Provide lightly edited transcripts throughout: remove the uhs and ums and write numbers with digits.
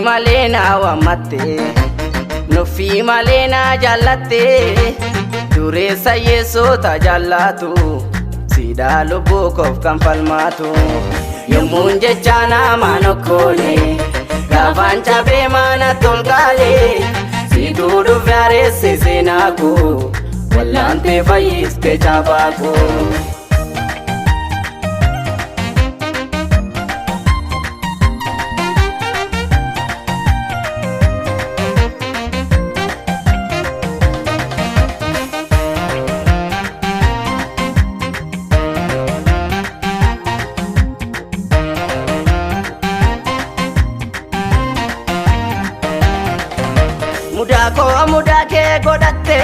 malena wamatte nufi malena jallatte duresa yeso ta jallatu sida lubu kof kan falmatu yomun jechana manokole gavancha be mana tolgale sidudu vyare sesenaku wallante fayis ke chabaku mudake godatte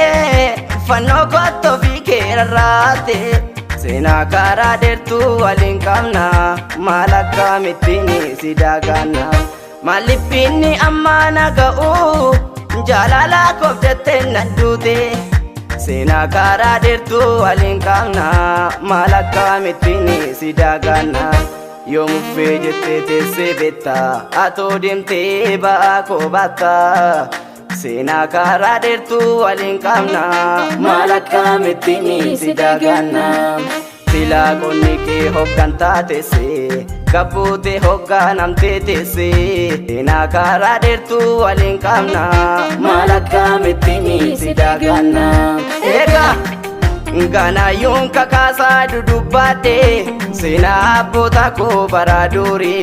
fanno kotto fi kerarate sena kara dertu walin kamna malaka mitini sidagana malipini amana ga'u jalala kofdette nadute sena kara dertu walin kamna malaka mitini sidagana yom fejete te sebeta ato demte ba ko bata sena kara dertu walin kamna malaka mitini sidagana sila konni ke hogganta tese kapute hogganam tese sena kara dertu walin kamna malaka mitini sidagana ega ngana yung kakasa dudubate sena abota ko baraduri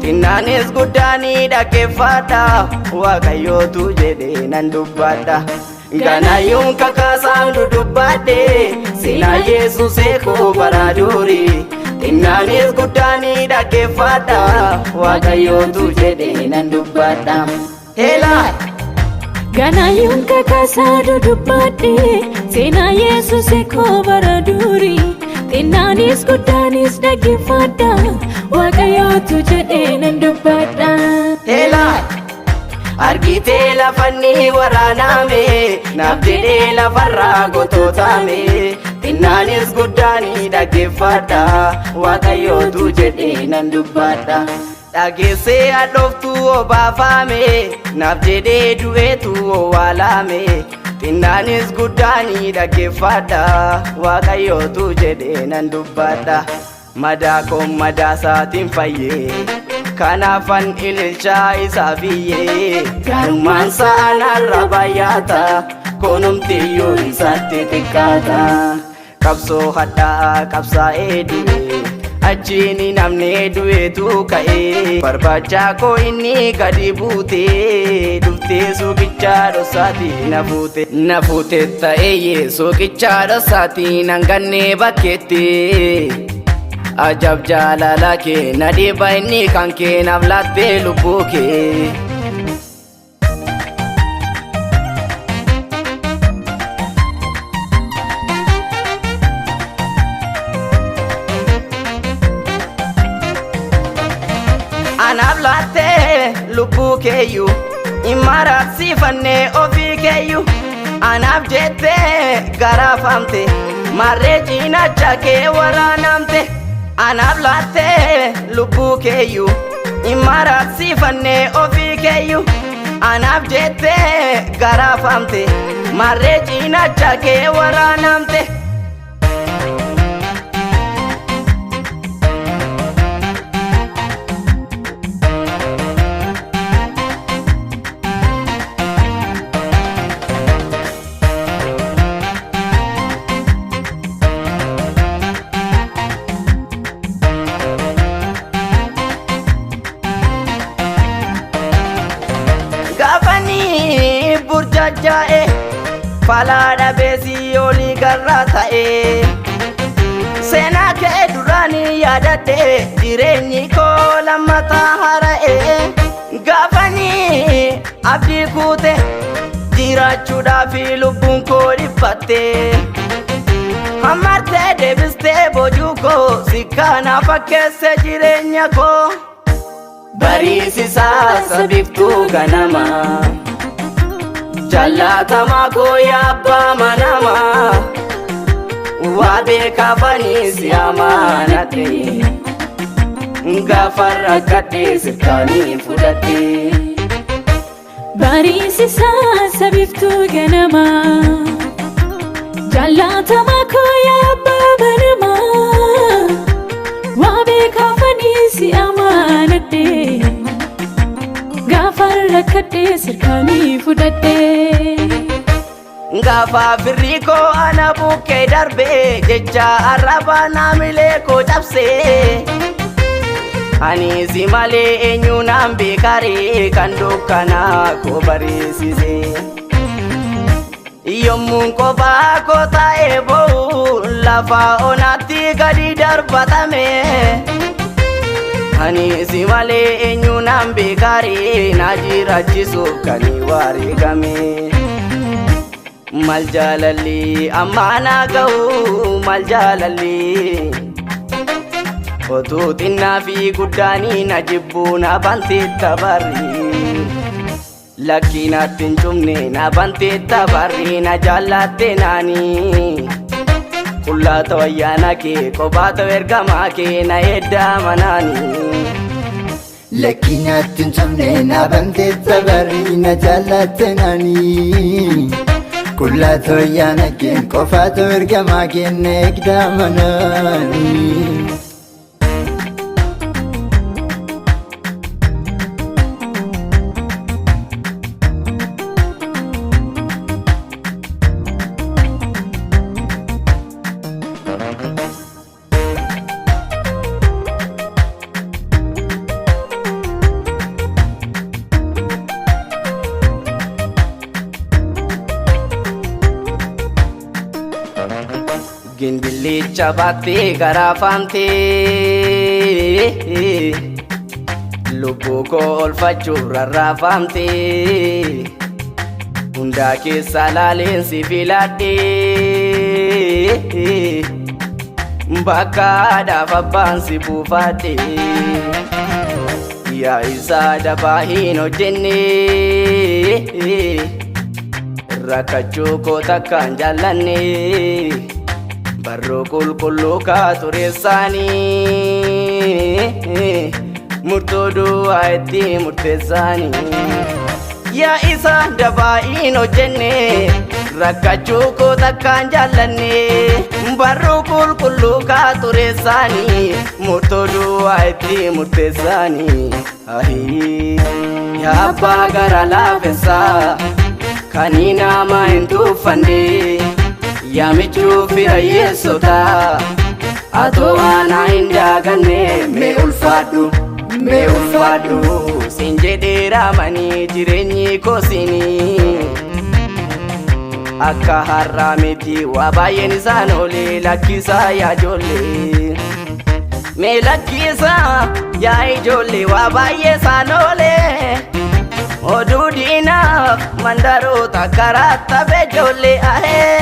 Tinanis gudani da kefata wakayo tujede nandubada Gana yung kakasang dudubade sina Yesu seko baraduri Tinanis gudani da kefata wakayo tujede nandubada Hela Gana yung kakasang dudubade sina Yesu seko baraduri Tinanis gudanis da kefata wakayo tujede nandubada Hela argite la fanni waraname nabdede la farra gototame Tinanis gudani da kefata wakayo tujede nandubada Dagese adoftu obafame nabdede duetu walame Tinanis gudani da kefata wakayo tujede nandubada Madako madasa timfaye kanafan ilcha isafiye kanuman sana rabayata konumti yuri satti tikata kapso hata kapsa edue achini namne duwe tu kae barbacha ko inni gadi bute dufte sukicha dosati nafute ta eye sukicha dosati nanganne bakete Ajab jalala ke nadi baini kanke navlatte lubuke Anavlatte lubuke yu imarat sifanne ofike yu anavjete garafamte marrejina chake waranamte Anavlatte lubukeyu imarat sifanne ofikeyu anavjete garafamte marrejina chake waranamte Jae falada besi oli garatae sena ke durani yadate direni ko lamata harae gafani abdi kute jirachuda fi lubun ko dipatte hamarte debiste bojuko sikana fakese jirenya ko barisi sasa biftu ganama Jallatama ko yabba manama wabe kafani siamanate gafarra kate sirkani fudate Bariisisaa sabiftuu ganamaa jaallatamaa koo yaa abbaa manamaa waa beekaafanii si amaanadhe gaafa rakkadhee sirkaanii fudhadhe. Gaafa firrii koo ana bukkee darbee jecha arraba naamilee koo cabsee ani si malee eenyu naan beekaree kan dukkanaa koo bariisise. Yommuun kophaa koo taa'ee boo'u lafa onaatti gadi darbatame ani si malee eenyu naan beekaree na jiraachisuuf kan wareegame. Mal jaalalli ammaa naa ga'u mal jaalalli otuu xinnaa fi guddaanii na jibbuu na banteetta barri lakkii naatti hin cumne na banteetta barri na jaallatte naanii qullaata wayyaana kee kophaata ergamaa kee na eddaa manaanii. Lakkii naatti hin cumne na banteetta barri na jaallatte naanii qullaata wayyaana kee kophaata ergamaa kee na eddaa manaanii. Gindillicha baattee garaa faamtee lubbuu koo oolfachuuf rarraafamtee hundaa keessa laaleensi filatte bakka haadhaaf abbaan si buufadhe yaa isaa dabaa hin hojjenne rakkachuu koo takkaan jaallanne. Barroo qulqulluu kaa tureessaanii murtoo du'aa itti murteessaanii yaa isa dabaa hin hojjenne rakkachuu koo takkaan jaallanne barroo qulqulluu kaa tureessaanii murtoo du'aa itti murteessaanii. Yaa abbaa gara laafessaa kan nama hin tuffanne yaamichuu fira yeessota atoo aanaa hin daaganne mee ulfaadhu siin jedhee raamanii jireenyi koosinii akka har'aa miti waa baay'een isaan oolee lakkisaa yaa ijoollee mee lakkisaa yaa ijoollee waa baay'ee isaan oolee oduu diinaaf mandaroota karaa taphee ijoollee ahee.